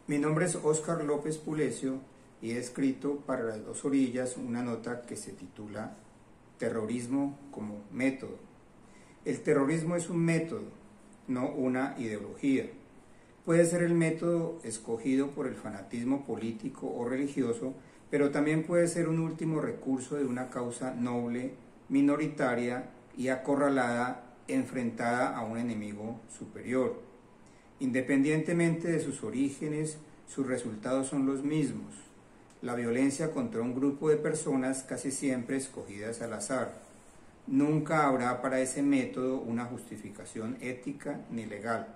Mi nombre es Óscar López Pulecio y he escrito para Las Dos Orillas una nota que se titula Terrorismo como método. El terrorismo es un método, no una ideología. Puede ser el método escogido por el fanatismo político o religioso, pero también puede ser un último recurso de una causa noble, minoritaria y acorralada, enfrentada a un enemigo superior. Independientemente de sus orígenes, sus resultados son los mismos: la violencia contra un grupo de personas casi siempre escogidas al azar. Nunca habrá para ese método una justificación ética ni legal,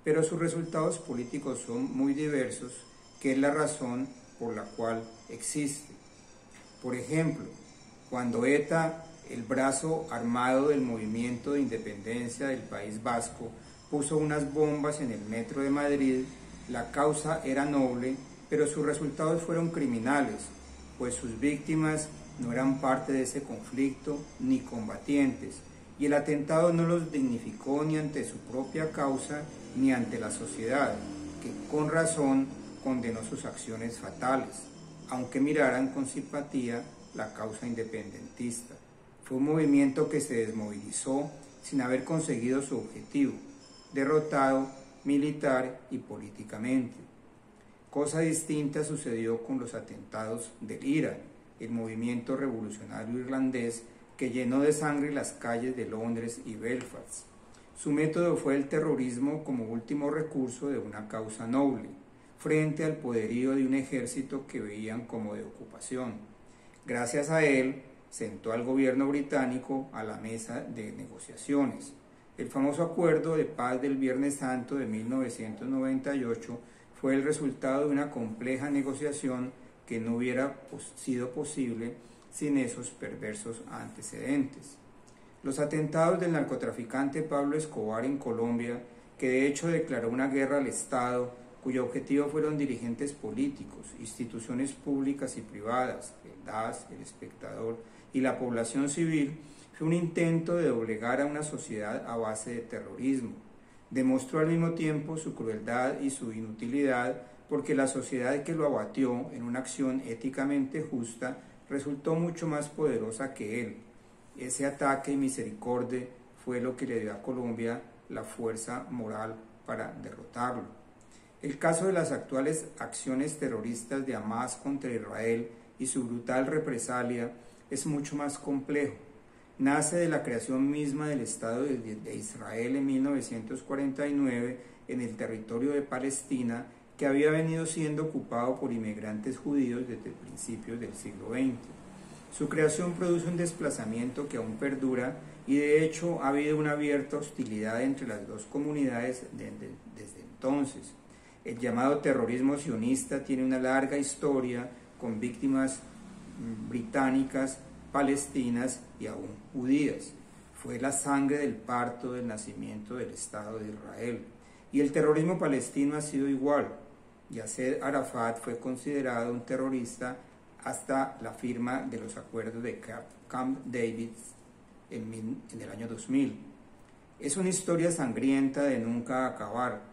pero sus resultados políticos son muy diversos, que es la razón por la cual existe. Por ejemplo, cuando ETA, el brazo armado del movimiento de independencia del País Vasco, puso unas bombas en el metro de Madrid, la causa era noble, pero sus resultados fueron criminales, pues sus víctimas no eran parte de ese conflicto ni combatientes, y el atentado no los dignificó ni ante su propia causa ni ante la sociedad, que con razón condenó sus acciones fatales, aunque miraran con simpatía la causa independentista. Fue un movimiento que se desmovilizó sin haber conseguido su objetivo, derrotado militar y políticamente. Cosa distinta sucedió con los atentados del IRA, el movimiento revolucionario irlandés que llenó de sangre las calles de Londres y Belfast. Su método fue el terrorismo como último recurso de una causa noble, frente al poderío de un ejército que veían como de ocupación. Gracias a él, sentó al gobierno británico a la mesa de negociaciones. El famoso acuerdo de paz del Viernes Santo de 1998 fue el resultado de una compleja negociación que no hubiera sido posible sin esos perversos antecedentes. Los atentados del narcotraficante Pablo Escobar en Colombia, que de hecho declaró una guerra al Estado, cuyo objetivo fueron dirigentes políticos, instituciones públicas y privadas, el DAS, el Espectador y la población civil, fue un intento de doblegar a una sociedad a base de terrorismo. Demostró al mismo tiempo su crueldad y su inutilidad, porque la sociedad que lo abatió en una acción éticamente justa resultó mucho más poderosa que él. Ese ataque y misericordia fue lo que le dio a Colombia la fuerza moral para derrotarlo. El caso de las actuales acciones terroristas de Hamas contra Israel y su brutal represalia es mucho más complejo. Nace de la creación misma del Estado de Israel en 1949 en el territorio de Palestina, que había venido siendo ocupado por inmigrantes judíos desde principios del siglo XX. Su creación produce un desplazamiento que aún perdura y de hecho ha habido una abierta hostilidad entre las dos comunidades desde entonces. El llamado terrorismo sionista tiene una larga historia con víctimas británicas, palestinas y aún judías. Fue la sangre del parto del nacimiento del Estado de Israel. Y el terrorismo palestino ha sido igual. Yasser Arafat fue considerado un terrorista hasta la firma de los acuerdos de Camp David en el año 2000. Es una historia sangrienta de nunca acabar,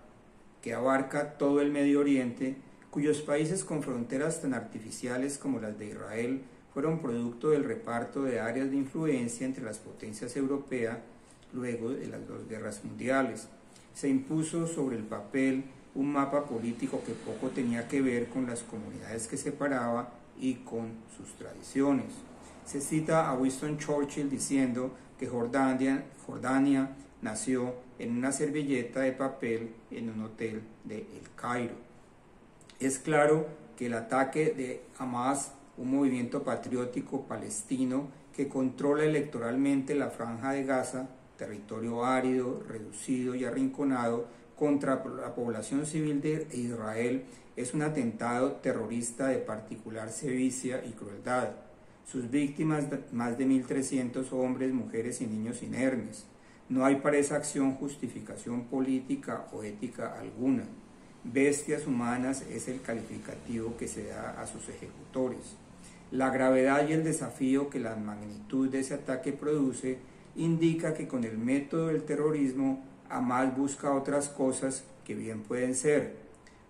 que abarca todo el Medio Oriente, cuyos países con fronteras tan artificiales como las de Israel fueron producto del reparto de áreas de influencia entre las potencias europeas luego de las dos guerras mundiales. Se impuso sobre el papel un mapa político que poco tenía que ver con las comunidades que separaba y con sus tradiciones. Se cita a Winston Churchill diciendo que Jordania nació en una servilleta de papel en un hotel de El Cairo. Es claro que el ataque de Hamas, un movimiento patriótico palestino que controla electoralmente la Franja de Gaza, territorio árido, reducido y arrinconado, contra la población civil de Israel, es un atentado terrorista de particular sevicia y crueldad. Sus víctimas, más de 1.300 hombres, mujeres y niños inermes. No hay para esa acción justificación política o ética alguna. Bestias humanas es el calificativo que se da a sus ejecutores. La gravedad y el desafío que la magnitud de ese ataque produce indica que con el método del terrorismo Hamas busca otras cosas que bien pueden ser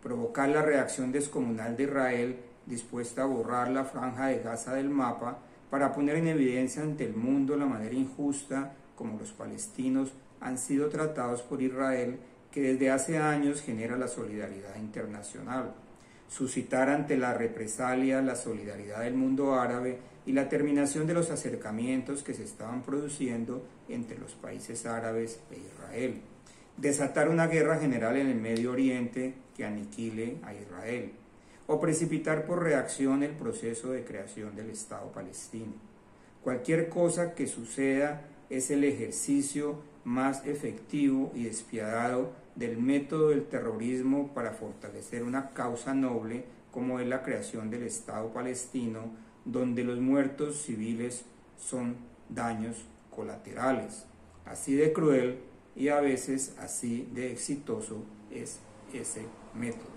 provocar la reacción descomunal de Israel dispuesta a borrar la franja de Gaza del mapa para poner en evidencia ante el mundo la manera injusta como los palestinos han sido tratados por Israel, que desde hace años genera la solidaridad internacional. Suscitar ante la represalia la solidaridad del mundo árabe y la terminación de los acercamientos que se estaban produciendo entre los países árabes e Israel. Desatar una guerra general en el Medio Oriente que aniquile a Israel. O precipitar por reacción el proceso de creación del Estado palestino. Cualquier cosa que suceda es el ejercicio más efectivo y despiadado del método del terrorismo para fortalecer una causa noble como es la creación del Estado palestino, donde los muertos civiles son daños colaterales. Así de cruel y a veces así de exitoso es ese método.